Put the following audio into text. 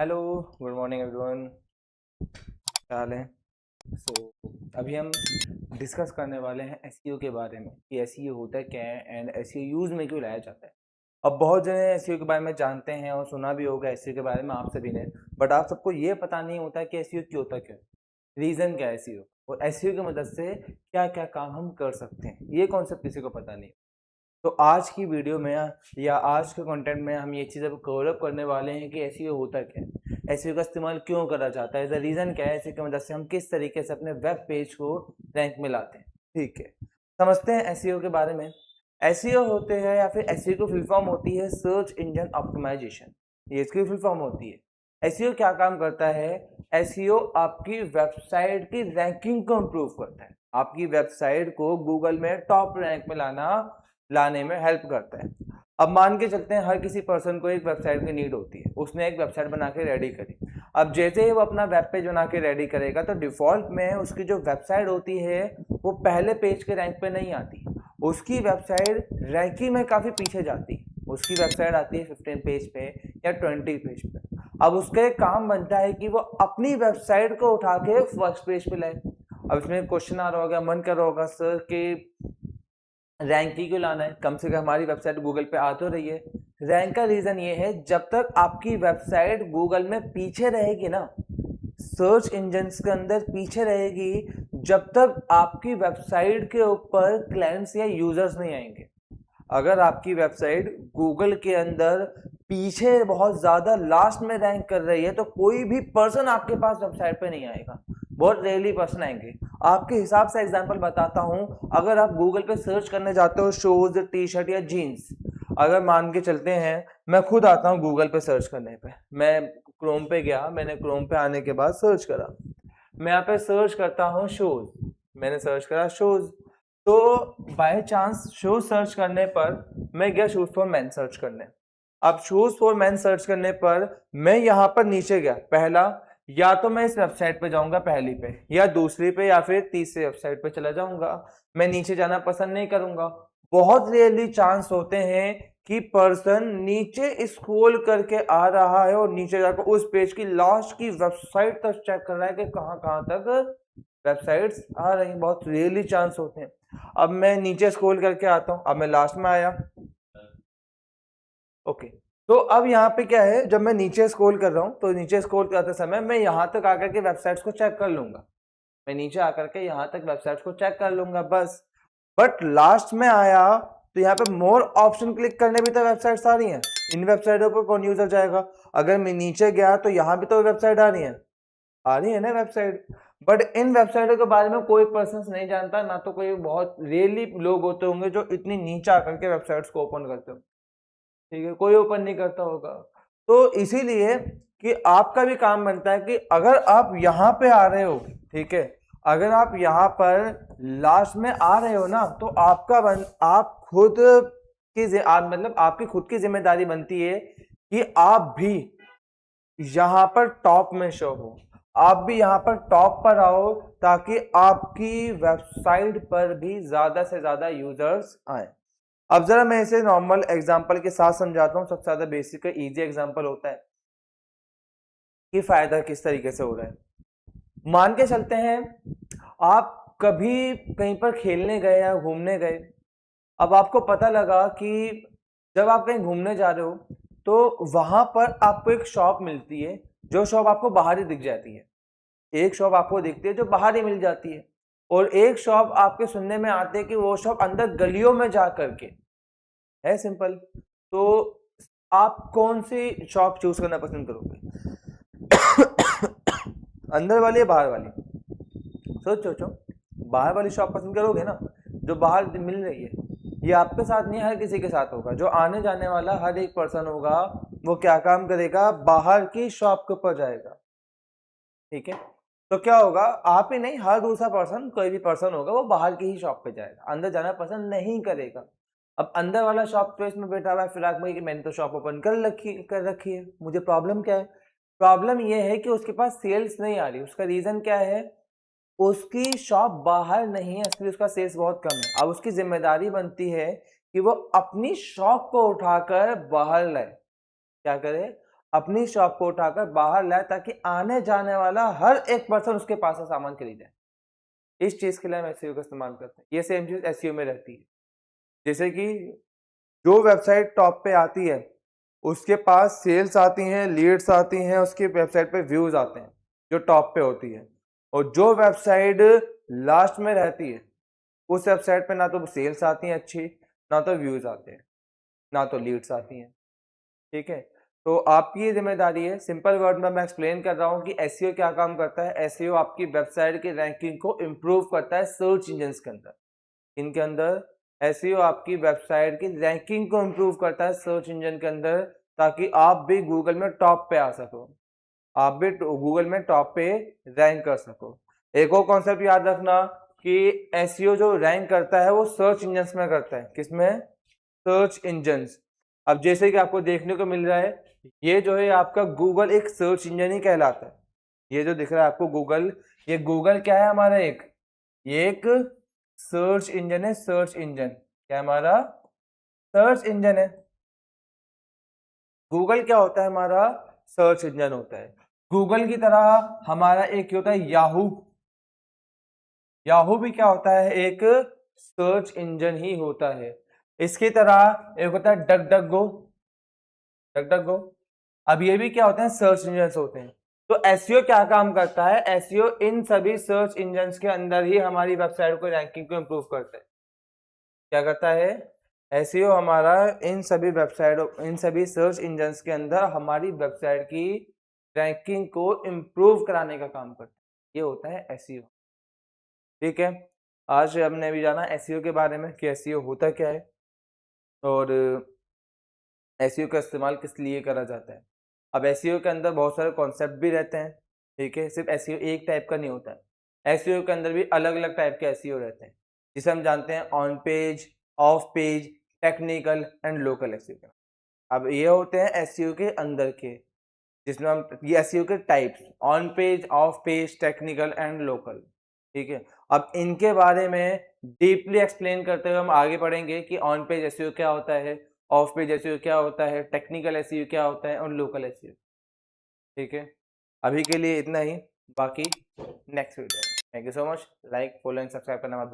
Hello, good morning everyone. क्या हाल है? अभी हम डिस्कस करने वाले हैं एसईओ के बारे में कि एसईओ होता है क्या है एंड एसईओ यूज़ में क्यों लाया जाता है। अब बहुत जने एसईओ के बारे में जानते हैं और सुना भी होगा एसईओ के बारे में आप सभी ने, बट आप सबको ये पता नहीं होता कि एसईओ क्यों होता है, क्यों, रीज़न क्या है एसईओ और एसईओ की मदद से क्या क्या काम हम कर सकते हैं, ये कॉन्सेप्ट किसी को पता नहीं। तो आज की वीडियो में या आज के कंटेंट में हम ये चीज़ अब कवर अप करने वाले हैं कि एसईओ होता क्या है, एसईओ का इस्तेमाल क्यों करा जाता है, रीज़न क्या है, एसईओ की मदद से हम किस तरीके से अपने वेब पेज को रैंक में लाते हैं। ठीक है, समझते हैं एसईओ के बारे में। एसईओ होते हैं या फिर एसईओ की फुल फॉर्म होती है सर्च इंजन ऑप्टिमाइजेशन, ये इसकी फुल फॉर्म होती है। एसईओ क्या काम करता है? एसईओ आपकी वेबसाइट की रैंकिंग को इम्प्रूव करता है, आपकी वेबसाइट को गूगल में टॉप रैंक में लाने में हेल्प करता है। अब मान के चलते हैं हर किसी पर्सन को एक वेबसाइट की नीड होती है, उसने एक वेबसाइट बना के रेडी करी। अब जैसे ही वो अपना वेब पेज बना के रेडी करेगा तो डिफॉल्ट में उसकी जो वेबसाइट होती है वो पहले पेज के रैंक पे नहीं आती, उसकी वेबसाइट रैंकिंग में काफ़ी पीछे जाती है। उसकी वेबसाइट आती है 15 पेज पे या 20 पेज पे। अब उसका एक काम बनता है कि वो अपनी वेबसाइट को उठा के फर्स्ट पेज पे लाए। अब इसमें क्वेश्चन आ रहा होगा, मन कर रहा होगा सर कि रैंक क्यों लाना है, कम से कम हमारी वेबसाइट गूगल पे आ तो रही है। रैंक का रीजन ये है, जब तक आपकी वेबसाइट गूगल में पीछे रहेगी ना, सर्च इंजन के अंदर पीछे रहेगी, जब तक आपकी वेबसाइट के ऊपर क्लाइंट्स या यूजर्स नहीं आएंगे। अगर आपकी वेबसाइट गूगल के अंदर पीछे बहुत ज्यादा लास्ट में रैंक कर रही है तो कोई भी पर्सन आपके पास वेबसाइट पे नहीं आएगा, बहुत रेयरली पर्सन आएंगे। आपके हिसाब से एग्जांपल बताता हूं, अगर आप गूगल पे सर्च करने जाते हो शूज, टी शर्ट या जीन्स, अगर मान के चलते हैं मैं खुद आता हूं गूगल पे सर्च करने पे, मैं क्रोम पे गया, मैंने क्रोम पे आने के बाद सर्च करा, मैं यहाँ पे सर्च करता हूँ शूज, मैंने सर्च करा शूज, तो बाय चांस शूज सर्च करने पर मैं गया शूज फॉर मैन सर्च करने। अब शूज फॉर मैन सर्च करने पर मैं यहाँ पर नीचे गया, पहला या तो मैं इस वेबसाइट पे जाऊंगा पहली पे, या दूसरी पे, या फिर तीसरी वेबसाइट पे चला जाऊंगा, मैं नीचे जाना पसंद नहीं करूंगा। बहुत रेयरली चांस होते हैं कि पर्सन नीचे स्क्रॉल करके आ रहा है और नीचे जाकर उस पेज की लास्ट की वेबसाइट तक चेक कर रहा है कि कहां कहां तक वेबसाइट्स आ रही हैं, बहुत रेयरली चांस होते हैं। अब मैं नीचे स्क्रॉल करके आता हूं, अब मैं लास्ट में आया, ओके। तो अब यहाँ पे क्या है, जब मैं नीचे स्क्रॉल कर रहा हूँ तो नीचे स्क्रॉल करते समय मैं यहाँ तक आकर के वेबसाइट्स को चेक कर लूंगा, मैं नीचे आकर के यहाँ तक वेबसाइट्स को चेक कर लूंगा बस। बट लास्ट में आया तो यहाँ पे मोर ऑप्शन क्लिक करने भी तो वेबसाइट्स आ रही हैं, इन वेबसाइटों पर कौन यूजर जाएगा? अगर मैं नीचे गया तो यहाँ भी तो वेबसाइट आ रही है ना वेबसाइट, बट इन वेबसाइटों के बारे में कोई पर्सन नहीं जानता, ना तो कोई, बहुत रेयरली लोग होते होंगे जो इतनी नीचे आकर के वेबसाइट्स को ओपन करते हो, ठीक है, कोई ओपन नहीं करता होगा। तो इसीलिए कि आपका भी काम बनता है कि अगर आप यहाँ पे आ रहे हो, ठीक है, अगर आप यहाँ पर लास्ट में आ रहे हो ना, तो आप खुद मतलब आपकी खुद की जिम्मेदारी बनती है कि आप भी यहाँ पर टॉप में शो हो, आप भी यहाँ पर टॉप पर आओ, ताकि आपकी वेबसाइट पर भी ज्यादा से ज्यादा यूजर्स आए। अब जरा मैं इसे नॉर्मल एग्जांपल के साथ समझाता हूँ, सबसे ज्यादा बेसिक इजी एग्जांपल होता है कि फायदा किस तरीके से हो रहा है। मान के चलते हैं आप कभी कहीं पर खेलने गए या घूमने गए, अब आपको पता लगा कि जब आप कहीं घूमने जा रहे हो तो वहां पर आपको एक शॉप मिलती है, जो शॉप आपको बाहर ही दिख जाती है, एक शॉप आपको दिखती है जो बाहर ही मिल जाती है, और एक शॉप आपके सुनने में आते हैं कि वो शॉप अंदर गलियों में जा करके है, सिंपल। तो आप कौन सी शॉप चूज करना पसंद करोगे? अंदर वाली या बाहर वाली? सोचो, बाहर वाली शॉप पसंद करोगे ना, जो बाहर मिल रही है। ये आपके साथ नहीं, हर किसी के साथ होगा, जो आने जाने वाला हर एक पर्सन होगा वो क्या काम करेगा, बाहर की शॉप के ऊपर जाएगा, ठीक है। तो क्या होगा, आप ही नहीं, हर दूसरा पर्सन, कोई भी पर्सन होगा वो बाहर की ही शॉप पे जाएगा, अंदर जाना पसंद नहीं करेगा। अब अंदर वाला शॉप पे इसमें बैठा हुआ है फिराक में कि मैंने तो शॉप ओपन कर रखी है, मुझे प्रॉब्लम क्या है? प्रॉब्लम ये है कि उसके पास सेल्स नहीं आ रही। उसका रीजन क्या है? उसकी शॉप बाहर नहीं है, इसलिए उसका सेल्स बहुत कम है। अब उसकी जिम्मेदारी बनती है कि वो अपनी शॉप को उठाकर बाहर लाए, क्या करे, अपनी शॉप को उठाकर बाहर लाए ताकि आने जाने वाला हर एक पर्सन उसके पास से सामान खरीदे। इस चीज के लिए हम एसईओ का इस्तेमाल करते हैं। ये सेम चीज एसईओ में रहती है। जैसे कि जो वेबसाइट टॉप पे आती है उसके पास सेल्स आती हैं, लीड्स आती हैं, उसकी वेबसाइट पे व्यूज आते हैं जो टॉप पे होती है। और जो वेबसाइट लास्ट में रहती है उस वेबसाइट पे ना तो सेल्स आती हैं अच्छी, ना तो व्यूज आते हैं, ना तो लीड्स आती हैं। ठीक है, तो आपकी जिम्मेदारी है, सिंपल वर्ड में मैं एक्सप्लेन कर रहा हूँ कि एसईओ क्या काम करता है। एसईओ आपकी वेबसाइट की रैंकिंग को इम्प्रूव करता है सर्च इंजन के अंदर। इनके अंदर एसईओ आपकी वेबसाइट की रैंकिंग को इम्प्रूव करता है सर्च इंजन के अंदर, ताकि आप भी गूगल में टॉप पे आ सको, आप भी गूगल में टॉप पे रैंक कर सको। एक और कॉन्सेप्ट याद रखना कि एसईओ जो रैंक करता है वो सर्च इंजन में करता है। किसमें? Search engine. अब जैसे कि आपको देखने को मिल रहा है, ये जो है आपका गूगल एक सर्च इंजन ही कहलाता है। ये जो दिख रहा है आपको गूगल, ये गूगल क्या है हमारा? ये एक सर्च इंजन है। सर्च इंजन क्या है हमारा? सर्च इंजन है। गूगल क्या होता है? हमारा सर्च इंजन होता है। गूगल की तरह हमारा एक होता है याहू। याहू भी क्या होता है? एक सर्च इंजन ही होता है। इसकी तरह एक होता है डक डक गो। डक डक गो, अब ये भी क्या होते हैं? सर्च इंजन होते हैं। तो एसईओ क्या काम करता है? एसईओ इन सभी सर्च इंजन के अंदर ही हमारी वेबसाइट को रैंकिंग को इंप्रूव करता है। क्या करता है? एसईओ हमारा इन सभी सर्च इंजन के अंदर हमारी वेबसाइट की रैंकिंग को इम्प्रूव कराने का काम करता है। ये होता है एसईओ। ठीक है, आज हमने भी जाना एसईओ के बारे में कि एसईओ होता क्या है और एसईओ का इस्तेमाल किस लिए करा जाता है। अब एसईओ के अंदर बहुत सारे कॉन्सेप्ट भी रहते हैं। ठीक है, सिर्फ एसईओ एक टाइप का नहीं होता है। एसईओ के अंदर भी अलग अलग टाइप के एसईओ रहते हैं, जिसे हम जानते हैं on page, of page, technical and local SEO. अब ये होते हैं एसईओ के अंदर के, जिसमें हम ये एसईओ के types on page, of page, technical and local. ठीक है, अब इनके बारे में डीपली एक्सप्लेन करते हुए हम आगे बढ़ेंगे कि ऑन पेज एसईओ क्या होता है, ऑफ पेज एसईओ क्या होता है, टेक्निकल एसईओ क्या होता है और लोकल एसईओ। ठीक है, अभी के लिए इतना ही, बाकी next video. Thank you so much. Like, follow and subscribe करना मत भूलिए।